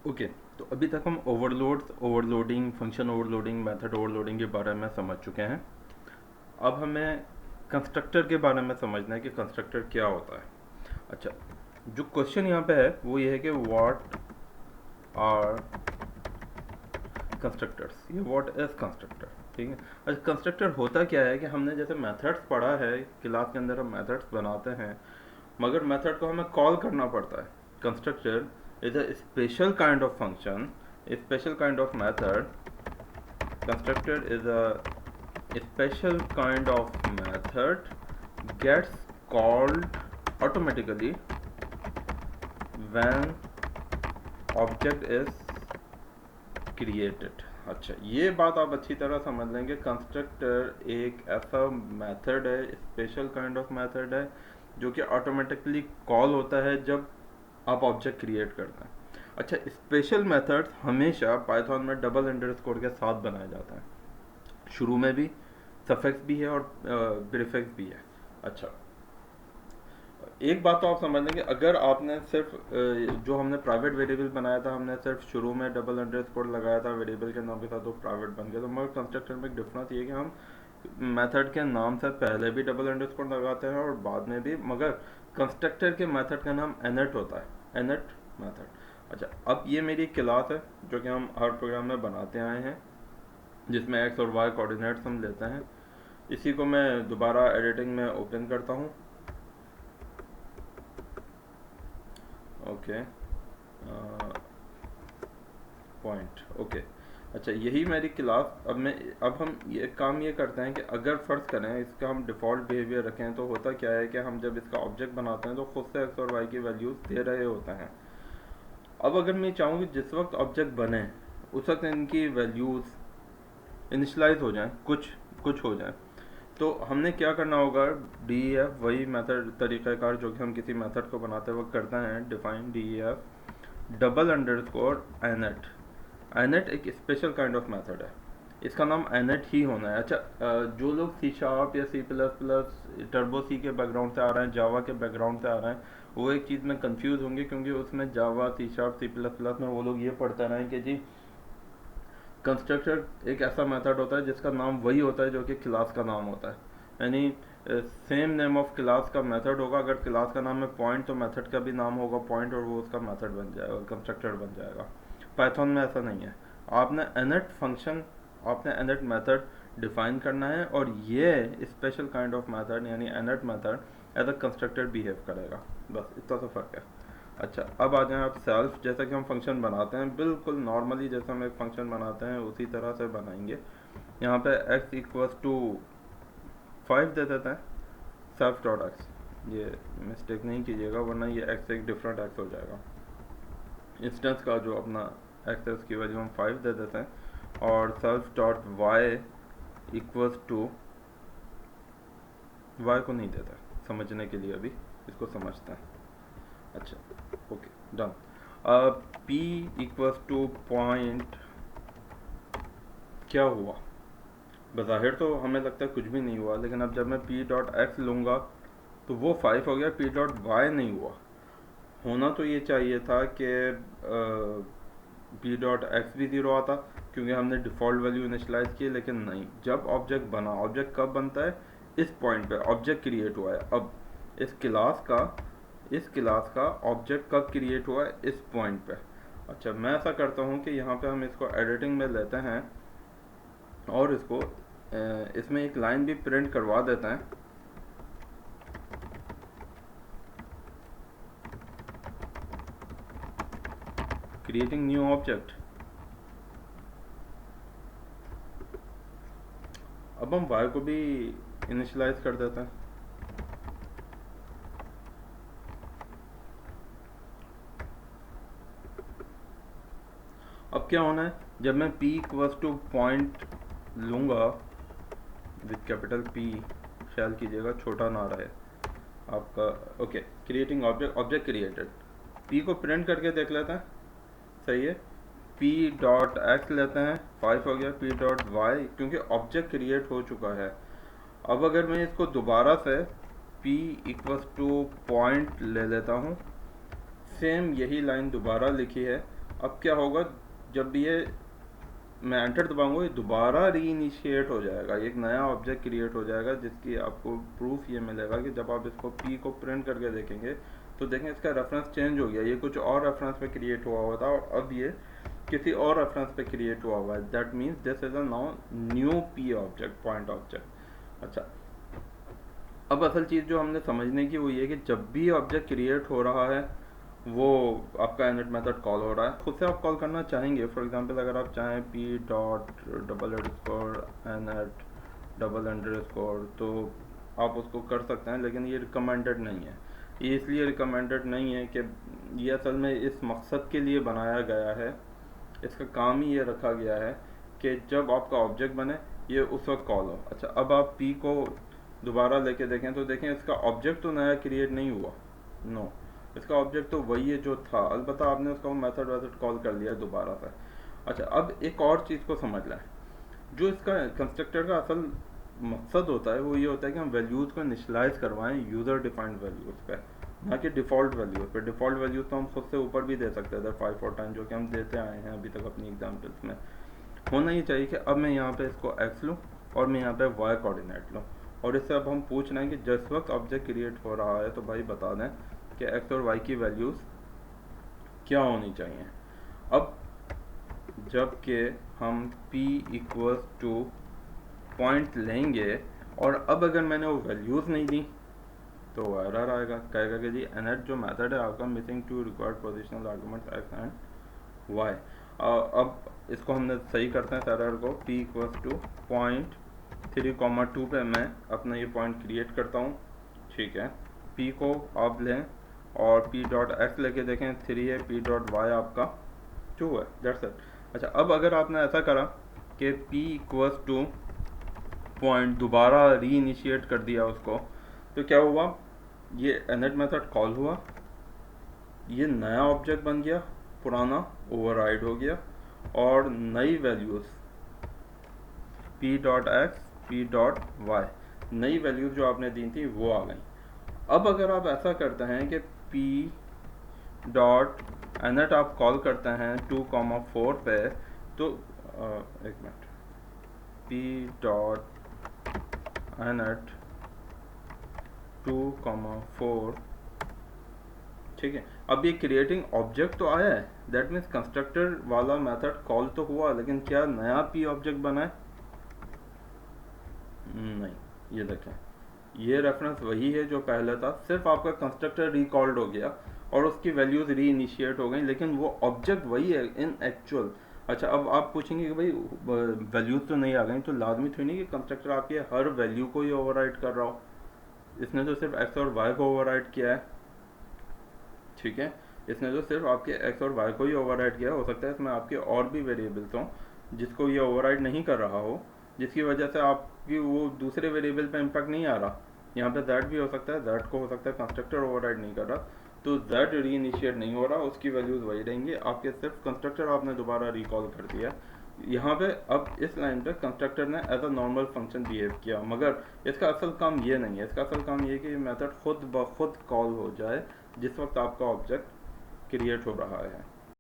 Okay. तो अभी तक हम overloading, function overloading, method overloading के बारे में समझ चुके हैं। अब हमें कंस्ट्रक्टर के बारे में समझना है कि कंस्ट्रक्टर क्या होता है। अच्छा, जो क्वेश्चन यहाँ पे है वो ये है कि व्हाट आर कंस्ट्रक्टर्स, ये व्हाट इज कंस्ट्रक्टर। ठीक है। अच्छा, कंस्ट्रक्टर होता क्या है कि हमने जैसे मेथड्स पढ़ा है क्लास के अंदर, हम मेथड्स बनाते हैं, मगर मेथड को हमें कॉल करना पड़ता है। Constructor is a special kind of function, special kind of method. Constructor is a special kind of method gets called automatically when object is created। अच्छा, ये बात आप अच्छी तरह समझ लेंगे। कंस्ट्रक्टर एक ऐसा मेथड है, स्पेशल काइंड ऑफ मेथड है, जो कि ऑटोमेटिकली कॉल होता है जब आप ऑब्जेक्ट क्रिएट करते हैं। अच्छा, स्पेशल मेथड्स हमेशा पाइथन में डबल अंडरस्कोर के साथ बनाया जाता है। शुरू में भी सफिक्स भी है और प्रीफिक्स भी है। अच्छा, एक बात तो आप समझ लें कि अगर आपने सिर्फ जो हमने प्राइवेट वेरिएबल बनाया था, हमने सिर्फ शुरू में डबल अंडरस्कोर लगाया था वेरिएबल के नाम के साथ, तो प्राइवेट बन गया। तो मगर कंस्ट्रक्टर में एक डिफरेंस ये है कि हम मेथड के नाम से पहले भी डबल अंडरस्कोर लगाते हैं और बाद में भी, मगर कंस्ट्रक्टर के मेथड का नाम एनेट होता है, एनेट मेथड। अच्छा, अब ये मेरी क्लास है जो कि हम हर प्रोग्राम में बनाते आए हैं, जिसमें एक्स और वाई कोऑर्डिनेट्स हम लेते हैं। इसी को मैं दोबारा एडिटिंग में ओपन करता हूँ। Okay, point, okay. अच्छा, यही मेरी क्लास। अब हम ये काम ये करते हैं कि अगर फ़र्ज़ करें इसका हम डिफ़ॉल्ट बिहेवियर रखें, तो होता क्या है कि हम जब इसका ऑब्जेक्ट बनाते हैं तो खुद से एक्स और वाई की वैल्यूज़ दे रहे होते हैं। अब अगर मैं चाहूँ कि जिस वक्त ऑब्जेक्ट बने उस वक्त इनकी वैल्यूज़ इनिशलाइज हो जाएं, कुछ कुछ हो जाएं, तो हमने क्या करना होगा, डी ई एफ, वही मेथड तरीक़ाकार जो कि हम किसी मेथड को बनाते वक्त करते हैं, define D E F double underscore Annette. Annette एक स्पेशल काइंड ऑफ मेथड है, इसका नाम एनेट ही होना है। अच्छा, जो लोग सी शार्प या सी प्लस प्लस, टर्बो सी के बैकग्राउंड से आ रहे हैं, जावा के बैकग्राउंड से आ रहे हैं, वो एक चीज़ में कंफ्यूज होंगे, क्योंकि उसमें Java, C sharp, C plus plus में वो लोग ये पढ़ते रहे कि जी कंस्ट्रक्टर एक ऐसा मेथड होता है जिसका नाम वही होता है जो कि क्लास का नाम होता है, यानी सेम नेम ऑफ क्लास का मेथड होगा। अगर क्लास का नाम है पॉइंट, तो मेथड का भी नाम होगा पॉइंट, और वो उसका मेथड बन जाएगा, कंस्ट्रक्टर बन जाएगा। पाइथन में ऐसा नहीं है। आपने एनेट फंक्शन, आपने एनेट मेथड डिफाइन करना है, और ये स्पेशल काइंड ऑफ मेथड यानी init method as a constructor behave करेगा। बस इतना तो फ़र्क है। अच्छा, अब आ जाएं आप सेल्फ। जैसा कि हम फंक्शन बनाते हैं बिल्कुल नॉर्मली, जैसे हम एक फंक्शन बनाते हैं उसी तरह से बनाएंगे। यहाँ पे x इक्वल्स टू 5 दे देते हैं, सेल्फ डॉट एक्स। ये मिस्टेक नहीं कीजिएगा, वरना ये x एक डिफरेंट x हो जाएगा। इंस्टेंस का जो अपना x है उसकी वैल्यू हम 5 दे देते हैं, और self dot y equals to, y को नहीं देता, समझने के लिए अभी इसको समझते हैं। अच्छा, ओके, डन। अब p इक्वल्स टू पॉइंट, क्या हुआ? बज़ाहिर तो हमें लगता है कुछ भी नहीं हुआ, लेकिन अब जब मैं p डॉट एक्स लूँगा तो वो 5 हो गया, p डॉट वाई नहीं हुआ। होना तो ये चाहिए था कि p डॉट एक्स भी 0 आता, क्योंकि हमने डिफ़ॉल्ट वैल्यू इनिशलाइज की, लेकिन नहीं। जब ऑब्जेक्ट बना, ऑब्जेक्ट कब बनता है? इस पॉइंट पे ऑब्जेक्ट क्रिएट हुआ है। अब इस क्लास का ऑब्जेक्ट कब क्रिएट हुआ है? इस पॉइंट पे। अच्छा, मैं ऐसा करता हूँ कि यहाँ पे हम इसको एडिटिंग में लेते हैं और इसमें एक लाइन भी प्रिंट करवा देते हैं। Creating new object. अब हम y को भी इनिशियलाइज कर देते हैं। अब क्या होना है, जब मैं p इक्वल्स टू पॉइंट लूँगा विद कैपिटल P, ख्याल कीजिएगा छोटा ना रहे आपका। Okay, creating object, object created. p को प्रिंट करके देख लेते हैं, सही है। p डॉट एक्स लेते हैं, 5 हो गया। p डॉट वाई, क्योंकि ऑब्जेक्ट क्रिएट हो चुका है। अब अगर मैं इसको दोबारा से p इक्वल्स टू पॉइंट ले लेता हूँ, सेम यही लाइन दोबारा लिखी है। अब क्या होगा, जब ये मैं एंटर दबाऊंगा ये दोबारा रीइनिशिएट हो जाएगा, एक नया ऑब्जेक्ट क्रिएट हो जाएगा, जिसकी आपको प्रूफ ये मिलेगा कि जब आप इसको पी को प्रिंट करके देखेंगे तो देखें इसका रेफरेंस चेंज हो गया, ये कुछ और रेफरेंस पे क्रिएट हुआ था और अब ये किसी और रेफरेंस पे क्रिएट हुआ है। That means this is a now new P object, point object. अच्छा, अब असल चीज़ जो हमने समझने की वो ये कि जब भी ऑब्जेक्ट क्रिएट हो रहा है वो आपका इनिट मेथड कॉल हो रहा है, खुद से आप कॉल करना चाहेंगे। फॉर एग्जांपल अगर आप चाहें P dot double underscore init double underscore तो आप उसको कर सकते हैं, लेकिन ये रिकमेंडेड नहीं है। ये इसलिए रिकमेंडेड नहीं है कि ये असल में इस मकसद के लिए बनाया गया है, इसका काम ही ये रखा गया है कि जब आपका ऑब्जेक्ट बने ये उस वक्त कॉल हो। अच्छा, अब आप पी को दोबारा लेके देखें तो देखें इसका ऑब्जेक्ट तो नया क्रिएट नहीं हुआ, नो, इसका ऑब्जेक्ट तो वही है जो था, अलबत्ता आपने उसका मेथड वेथड कॉल कर लिया दोबारा से। अच्छा, अब एक और चीज़ को समझ लें, जो इसका कंस्ट्रक्टर का असल मकसद होता है वो ये होता है कि हम वैल्यूज़ को इनिशियलाइज करवाएं यूज़र डिफाइंड वैल्यूज़ पे, ना कि डिफ़ॉल्ट वैल्यूज़ पे। डिफ़ॉल्ट वैल्यूज़ तो हम खुद से ऊपर भी दे सकते हैं 5 और 10 जो कि हम देते आए हैं अभी तक अपनी एग्जाम्पल्स में। होना ये चाहिए कि अब मैं यहाँ पे इसको x लूँ और मैं यहाँ पे y कोऑर्डिनेट लूँ, और इससे अब हम पूछ रहे हैं कि जिस वक्त ऑब्जेक्ट क्रिएट हो रहा है तो भाई बता दें कि x और y की वैल्यूज़ क्या होनी चाहिए। अब जबकि हम p इक्वल्स टू पॉइंट लेंगे और अब अगर मैंने वो वैल्यूज़ नहीं दी तो एरर आएगा, कहेगा कि जी इनिट जो मेथड है आपका missing two required positional arguments x and y। अब इसको हमने सही करते हैं एरर को, p इक्वल्स टू पॉइंट 3,2 पे मैं अपना ये पॉइंट क्रिएट करता हूँ, ठीक है। p को आप लें और p डॉट x लेके देखें 3 है, p डॉट y आपका 2 है, दैट्स इट। अच्छा, अब अगर आपने ऐसा करा कि p इक्वल्स टू पॉइंट दोबारा री इनिशिएट कर दिया उसको, तो क्या हुआ, ये इनिट मेथड कॉल हुआ, ये नया ऑब्जेक्ट बन गया, पुराना ओवरराइड हो गया और नई values p dot x p dot y, नई वैल्यूज़ जो आपने दी थी वो आ गई। अब अगर आप ऐसा करते हैं कि p डॉट इनिट आप कॉल करते हैं 2,4 पे, तो एक मिनट, p डॉट इनिट 2,4, ठीक है। अब ये क्रिएटिंग ऑब्जेक्ट तो आया है, दैट मीन्स कंस्ट्रक्टर वाला मेथड कॉल तो हुआ, लेकिन क्या नया पी ऑब्जेक्ट बना है? नहीं, ये देखें ये रेफरेंस वही है जो पहले था, सिर्फ आपका कंस्ट्रक्टर रिकॉल्ड हो गया और उसकी वैल्यूज़ री इनिशिएट हो गई, लेकिन वो ऑब्जेक्ट वही है इन एक्चुअल। अच्छा, अब आप पूछेंगे कि भाई वैल्यूज़ तो नहीं आ गई, तो लाजमी थोड़ी नहीं कि कंस्ट्रक्टर आपके हर वैल्यू को ही ओवरराइड कर रहा हो, इसने तो सिर्फ एक्स और वाई को ओवरराइड किया है, ठीक है। इसने तो सिर्फ आपके एक्स और वाई को ही ओवरराइड किया, हो सकता है इसमें आपके और भी वेरिएबल्स हों जिसको ये ओवरराइड नहीं कर रहा हो, जिसकी वजह से आपकी वो दूसरे वेरिएबल पे इम्पैक्ट नहीं आ रहा। यहाँ पे दैट भी हो सकता है, दैट को हो सकता है कंस्ट्रक्टर ओवरराइड नहीं कर रहा, तो दैट री इनिशिएट नहीं हो रहा, उसकी वैल्यूज़ वही रहेंगी, आपके सिर्फ कंस्ट्रक्टर आपने दोबारा रिकॉल कर दिया। यहाँ पे अब इस लाइन पे कंस्ट्रक्टर ने as a normal function behave किया, मगर इसका असल काम ये नहीं है, इसका असल काम ये कि मेथड खुद ब खुद कॉल हो जाए जिस वक्त आपका ऑब्जेक्ट क्रिएट हो रहा है।